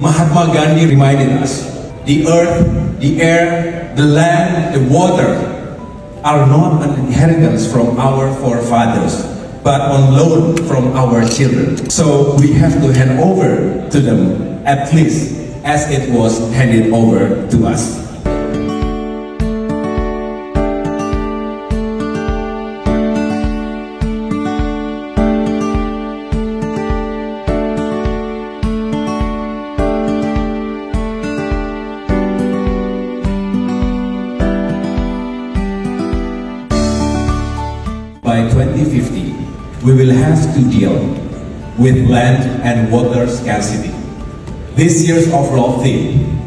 Mahatma Gandhi reminded us, the earth, the air, the land, the water are not an inheritance from our forefathers, but on loan from our children. So we have to hand over to them at least as it was handed over to us. By 2050, we will have to deal with land and water scarcity. This year's overall theme,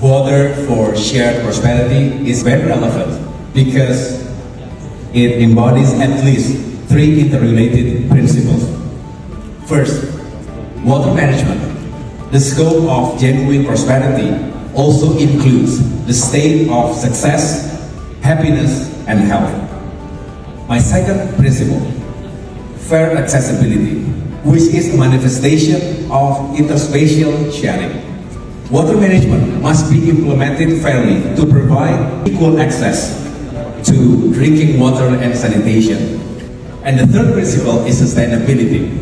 Water for Shared Prosperity, is very relevant because it embodies at least 3 interrelated principles. First, water management. The scope of genuine prosperity also includes the state of success, happiness, and health. My second principle, fair accessibility, which is a manifestation of interspatial sharing. Water management must be implemented fairly to provide equal access to drinking water and sanitation. And the third principle is sustainability.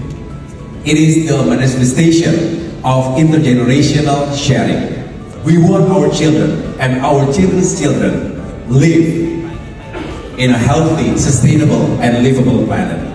It is the manifestation of intergenerational sharing. We want our children and our children's children live in a healthy, sustainable, and livable planet.